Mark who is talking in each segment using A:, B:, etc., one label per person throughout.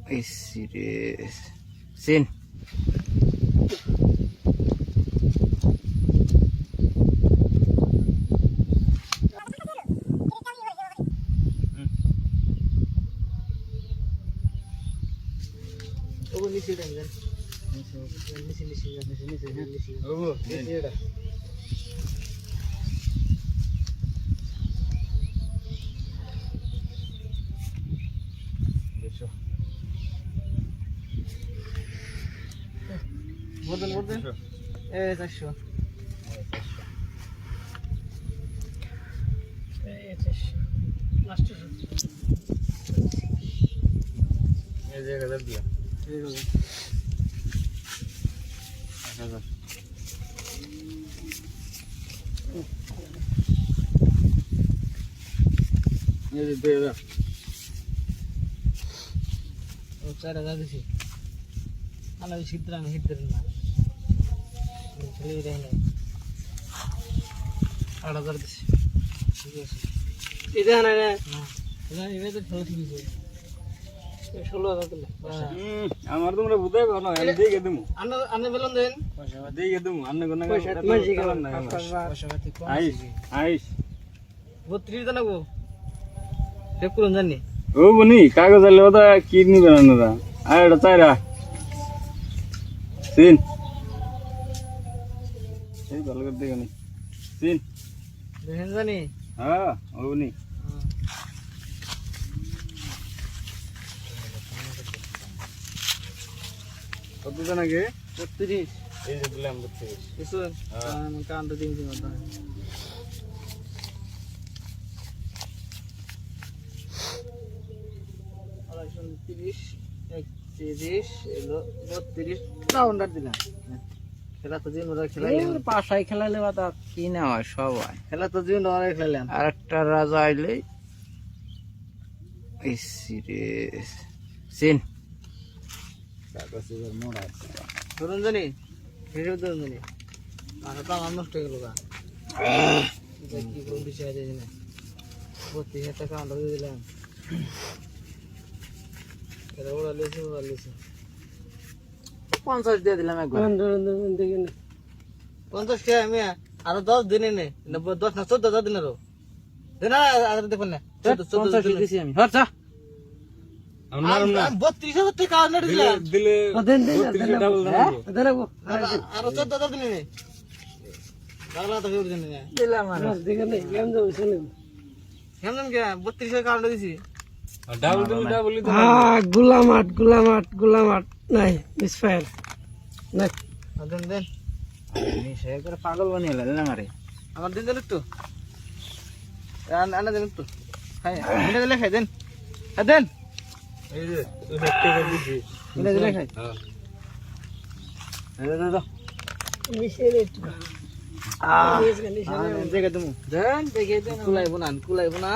A: Serius. Sin.
B: Oh, ni sih kan? Ni sih. Oh, ni ada. Modern. Taşıyor. Ne kadar diyor? Ne diyor? O çare da diyor. Ana şidran hidrna. Çeli rehne. 8000 দিছি ঠিক আছে এটা না না না এবে তো ফেলে দিছি 16000 দিলে
A: আমার তোমরা বুঝাই পাও না আমি দিয়ে দেবো
B: আন্না বেলন দেন
A: পয়সা দিয়ে দেবো আন্না কোন
B: পয়সা মাঝি গেল না পয়সা পাতি কম
A: আইস
B: 32 জানা গো সে কোন জানি
A: ও বনি কাগজ আলে ওটা কিডনি বানানো দা আর এটা চাইরা সিন এই ভালো করে দেখো নি সিন
B: দেখেন জানি
A: হ্যাঁ ও বনি কত জানা গে
B: 32
A: এই যে দিলাম 32
B: eso কান্ড দিন দিন মত আর 30 31 এলো 32 রাউন্ডার দিলাম খেলা তো দিন ওরা খেলাইলাম
A: পাশায় খেলালে বাতা কি না হয় সবাই
B: খেলা তো দিন ওরা খেলাইলাম
A: আর একটা রাজা আইলে এই সিরিয়াস সিন কাগজ এর মোড়া আছে
B: ধরুন জানি হিরো ধরুন জানি আর তো আমার নষ্ট হয়ে গেল গা এটা কি কোন বিষয় আছে জানি 32000 টাকা অর্ডার দিয়ে দিলাম এটা ওরা লেছে
A: 50 দিয়ে দিলাম একবার
B: দেখেন 50 কে আমি আরো 10 দিনে নে 10 না 14000 দিনের দেন আর দেখুন না
A: 50 দিছি আমি হচ্ছা
B: আমরা 32000 টাকা অর্ডার দিলাম
A: দিলে
B: দেন
A: ডাবল দাম
B: দেন আরো 14000 দিনে নে বাংলা তো কেউ দিনে না
A: দিলাম আর
B: দেখেন না কেমন যাচ্ছে না কেমন কে 32000 টাকা অর্ডার দিছি
A: ডাবল দিলে ডাবল দিতে
B: গুলামাট নাই মিসফায়ার নাই দেন
A: আমি সে করে পাগল বানিয়ে দিলাম আরে
B: আমার দিন দেন একটু আনা দেন একটু খাই এটা দিলে খাই দেন দেন
A: এই যে 200 টাকা দিছি
B: এটা দিলে খাই
A: হ্যাঁ দাদা
B: মিশে একটু দেখে তুমি দেন দেখে দেন কুলাইবো না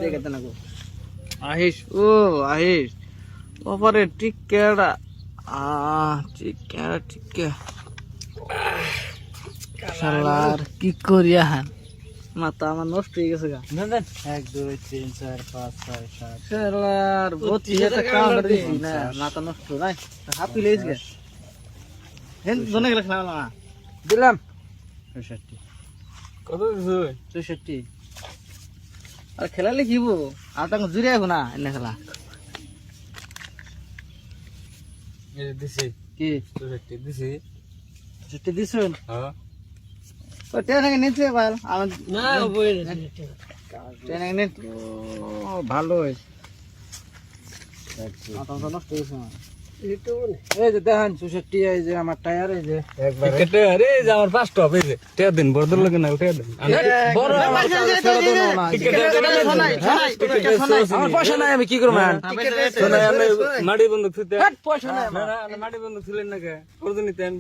B: দেখে দেন গো আহিস ওপরে টিকেড়া টিকে শালার কি করিয়া হান মাথা আমার নষ্ট হয়ে গেছে গা
A: দেন 1 2 3 4 5 6 7
B: শালার 32000 টাকা অর্ডার দিছি না মাথা নষ্ট নাই হাপি লইছ গে হেন জনে গেল খেলা না
A: দিলাম 66 কত দিছো
B: 64 আর খেলালে কিবো আর তাকে জুরে আইবো না এনে খেলা
A: এই দিছি
B: কি
A: 66 দিছি
B: যেতে দিছুন
A: হ্যাঁ
B: ও ট্রেনে নিতে পার আমার না বই ট্রেনে নে
A: ভালো হইছে
B: মাথা নষ্ট হয়ে গেছে
A: এই যে দেখেন 66 এই যে আমার টায়ার এই যে একবার কেটে আরে যে আমার 5 টপ এই যে টায়ার দিন বড় লাগে না উঠে দেন
B: বড় আমার
A: পয়সা নাই আমি কি করব মাটি বন্ধ থুতে পয়সা নাই না মাটি বন্ধ থুলেন না কে করতে নিতেন